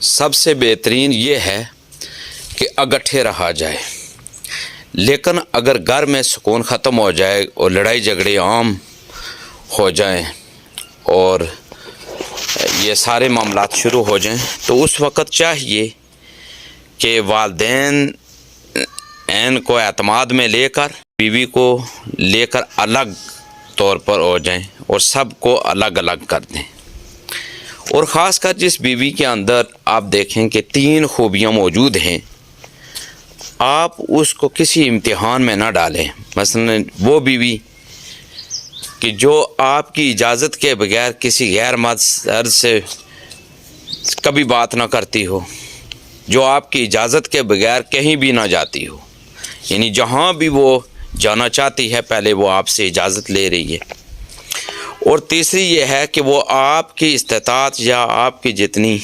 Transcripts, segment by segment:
سب سے بہترین یہ ہے کہ اکٹھے رہا جائے، لیکن اگر گھر میں سکون ختم ہو جائے اور لڑائی جھگڑے عام ہو جائیں اور یہ سارے معاملات شروع ہو جائیں تو اس وقت چاہیے کہ والدین کو اعتماد میں لے کر بیوی کو لے کر الگ طور پر ہو جائیں اور سب کو الگ الگ کر دیں۔ اور خاص کر جس بیوی کے اندر آپ دیکھیں کہ 3 خوبیاں موجود ہیں، آپ اس کو کسی امتحان میں نہ ڈالیں۔ مثلا وہ بیوی کہ جو آپ کی اجازت کے بغیر کسی غیر مرد سے کبھی بات نہ کرتی ہو، جو آپ کی اجازت کے بغیر کہیں بھی نہ جاتی ہو، یعنی جہاں بھی وہ جانا چاہتی ہے پہلے وہ آپ سے اجازت لے رہی ہے۔ اور تیسری یہ ہے کہ وہ آپ کی استطاعت یا آپ کی جتنی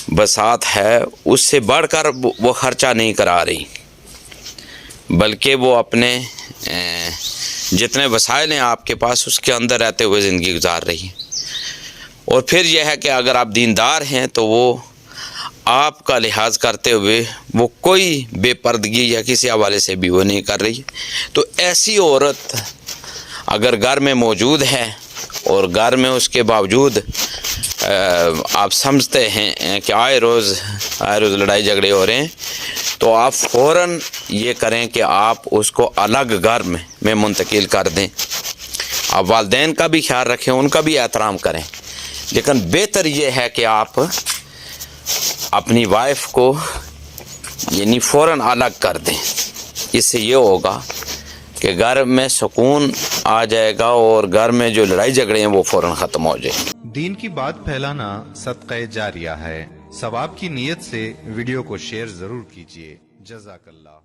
بساط ہے اس سے بڑھ کر وہ خرچہ نہیں کرا رہی، بلکہ وہ اپنے جتنے وسائل ہیں آپ کے پاس اس کے اندر رہتے ہوئے زندگی گزار رہی ہے۔ اور پھر یہ ہے کہ اگر آپ دیندار ہیں تو وہ آپ کا لحاظ کرتے ہوئے وہ کوئی بے پردگی یا کسی حوالے سے بھی وہ نہیں کر رہی۔ تو ایسی عورت اگر گھر میں موجود ہے اور گھر میں اس کے باوجود آپ سمجھتے ہیں کہ آئے روز لڑائی جھگڑے ہو رہے ہیں، تو آپ فوراً یہ کریں کہ آپ اس کو الگ گھر میں منتقل کر دیں۔ آپ والدین کا بھی خیال رکھیں، ان کا بھی احترام کریں، لیکن بہتر یہ ہے کہ آپ اپنی وائف کو یعنی فوراً الگ کر دیں۔ اس سے یہ ہوگا کہ گھر میں سکون آ جائے گا اور گھر میں جو لڑائی جھگڑے ہیں وہ فوراً ختم ہو جائیں۔ دین کی بات پھیلانا صدقہ جاریہ ہے، ثواب کی نیت سے ویڈیو کو شیئر ضرور کیجیے۔ جزاک اللہ۔